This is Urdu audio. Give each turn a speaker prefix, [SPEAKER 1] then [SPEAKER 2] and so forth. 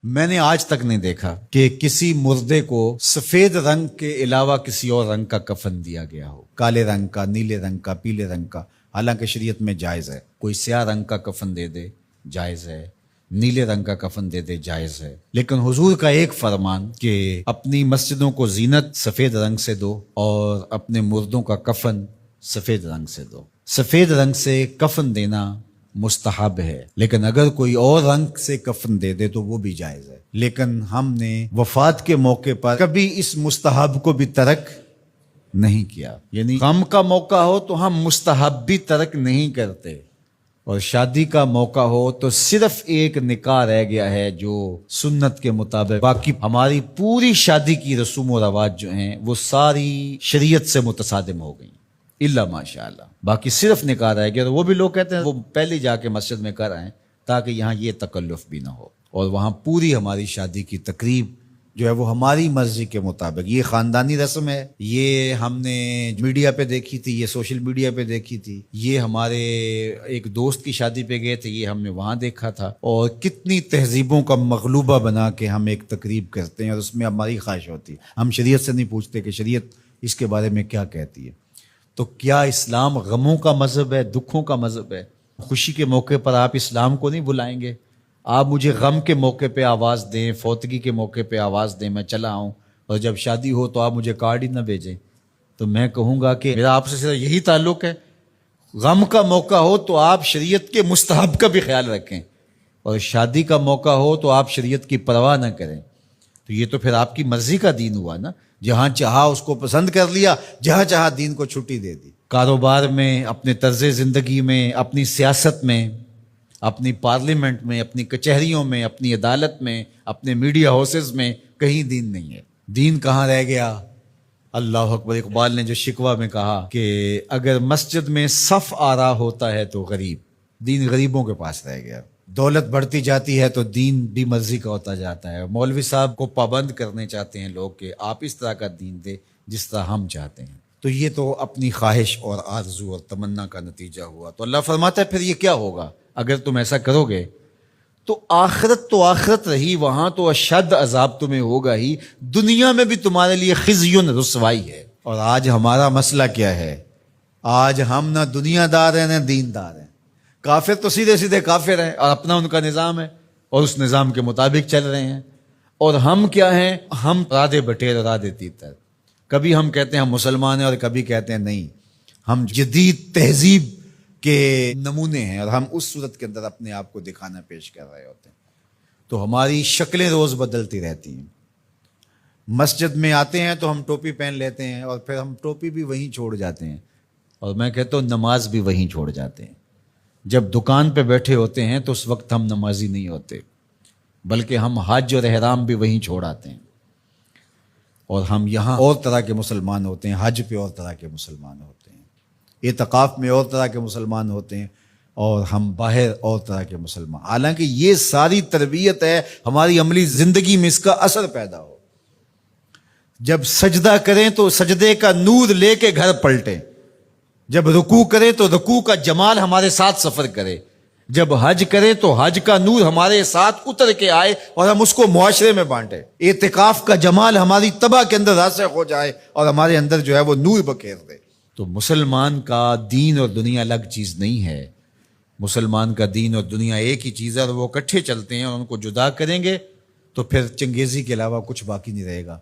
[SPEAKER 1] میں نے آج تک نہیں دیکھا کہ کسی مردے کو سفید رنگ کے علاوہ کسی اور رنگ کا کفن دیا گیا ہو، کالے رنگ کا، نیلے رنگ کا، پیلے رنگ کا۔ حالانکہ شریعت میں جائز ہے، کوئی سیاہ رنگ کا کفن دے دے جائز ہے، نیلے رنگ کا کفن دے دے جائز ہے، لیکن حضور کا ایک فرمان کہ اپنی مسجدوں کو زینت سفید رنگ سے دو اور اپنے مردوں کا کفن سفید رنگ سے دو۔ سفید رنگ سے کفن دینا مستحب ہے، لیکن اگر کوئی اور رنگ سے کفن دے دے تو وہ بھی جائز ہے۔ لیکن ہم نے وفات کے موقع پر کبھی اس مستحب کو بھی ترک نہیں کیا، یعنی غم کا موقع ہو تو ہم مستحب بھی ترک نہیں کرتے، اور شادی کا موقع ہو تو صرف ایک نکاح رہ گیا ہے جو سنت کے مطابق، باقی ہماری پوری شادی کی رسوم و رواج جو ہیں وہ ساری شریعت سے متصادم ہو گئی، الا ماشاء اللہ۔ باقی صرف نکاح رہ گیا، تو وہ بھی لوگ کہتے ہیں وہ پہلے جا کے مسجد میں کر آئیں تاکہ یہاں یہ تکلف بھی نہ ہو، اور وہاں پوری ہماری شادی کی تقریب جو ہے وہ ہماری مرضی کے مطابق۔ یہ خاندانی رسم ہے، یہ ہم نے میڈیا پہ دیکھی تھی، یہ سوشل میڈیا پہ دیکھی تھی، یہ ہمارے ایک دوست کی شادی پہ گئے تھے، یہ ہم نے وہاں دیکھا تھا، اور کتنی تہذیبوں کا مغلوبہ بنا کے ہم ایک تقریب کرتے ہیں اور اس میں ہماری خواہش ہوتی ہے۔ ہم شریعت سے نہیں پوچھتے کہ شریعت اس کے بارے میں کیا کہتی ہے۔ تو کیا اسلام غموں کا مذہب ہے، دکھوں کا مذہب ہے؟ خوشی کے موقع پر آپ اسلام کو نہیں بلائیں گے؟ آپ مجھے غم کے موقع پہ آواز دیں، فوتگی کے موقع پہ آواز دیں، میں چلا آؤں، اور جب شادی ہو تو آپ مجھے کارڈ ہی نہ بھیجیں، تو میں کہوں گا کہ میرا آپ سے صرف یہی تعلق ہے۔ غم کا موقع ہو تو آپ شریعت کے مستحب کا بھی خیال رکھیں، اور شادی کا موقع ہو تو آپ شریعت کی پرواہ نہ کریں۔ تو یہ تو پھر آپ کی مرضی کا دین ہوا نا، جہاں چاہا اس کو پسند کر لیا، جہاں چاہا دین کو چھٹی دے دی۔ کاروبار میں، اپنے طرز زندگی میں، اپنی سیاست میں، اپنی پارلیمنٹ میں، اپنی کچہریوں میں، اپنی عدالت میں، اپنے میڈیا ہاؤسز میں کہیں دین نہیں ہے۔ دین کہاں رہ گیا؟ اللہ اکبر۔ اقبال نے جو شکوہ میں کہا کہ اگر مسجد میں صف آرا ہوتا ہے تو غریب، دین غریبوں کے پاس رہ گیا۔ دولت بڑھتی جاتی ہے تو دین بھی مرضی کا ہوتا جاتا ہے۔ مولوی صاحب کو پابند کرنے چاہتے ہیں لوگ کہ آپ اس طرح کا دین دے جس طرح ہم چاہتے ہیں، تو یہ تو اپنی خواہش اور آرزو اور تمنا کا نتیجہ ہوا۔ تو اللہ فرماتا ہے پھر یہ کیا ہوگا اگر تم ایسا کرو گے تو آخرت رہی، وہاں تو اشد عذاب تمہیں ہوگا ہی، دنیا میں بھی تمہارے لیے خزی رسوائی ہے۔ اور آج ہمارا مسئلہ کیا ہے؟ آج ہم نہ دنیا دار ہیں نہ دین دار ہیں۔ کافر تو سیدھے سیدھے کافر ہیں اور اپنا ان کا نظام ہے اور اس نظام کے مطابق چل رہے ہیں، اور ہم کیا ہیں؟ ہم رادے بٹیر رادے تیتر، کبھی ہم کہتے ہیں ہم مسلمان ہیں اور کبھی کہتے ہیں نہیں ہم جدید تہذیب کے نمونے ہیں، اور ہم اس صورت کے اندر اپنے آپ کو دکھانا پیش کر رہے ہوتے ہیں۔ تو ہماری شکلیں روز بدلتی رہتی ہیں۔ مسجد میں آتے ہیں تو ہم ٹوپی پہن لیتے ہیں، اور پھر ہم ٹوپی بھی وہیں چھوڑ جاتے ہیں، اور میں کہتا ہوں نماز بھی وہیں چھوڑ جاتے ہیں۔ جب دکان پہ بیٹھے ہوتے ہیں تو اس وقت ہم نمازی نہیں ہوتے، بلکہ ہم حج اور احرام بھی وہیں چھوڑ آتے ہیں، اور ہم یہاں اور طرح کے مسلمان ہوتے ہیں، حج پہ اور طرح کے مسلمان ہوتے ہیں، اعتکاف میں اور طرح کے مسلمان ہوتے ہیں، اور ہم باہر اور طرح کے مسلمان۔ حالانکہ یہ ساری تربیت ہے ہماری عملی زندگی میں اس کا اثر پیدا ہو۔ جب سجدہ کریں تو سجدے کا نور لے کے گھر پلٹیں، جب رکوع کریں تو رکوع کا جمال ہمارے ساتھ سفر کرے، جب حج کریں تو حج کا نور ہمارے ساتھ اتر کے آئے اور ہم اس کو معاشرے میں بانٹیں، اعتکاف کا جمال ہماری طبع کے اندر راسخ ہو جائے اور ہمارے اندر جو ہے وہ نور بکھیر دے۔ تو مسلمان کا دین اور دنیا الگ چیز نہیں ہے، مسلمان کا دین اور دنیا ایک ہی چیز ہے، اور وہ اکٹھے چلتے ہیں، اور ان کو جدا کریں گے تو پھر چنگیزی کے علاوہ کچھ باقی نہیں رہے گا۔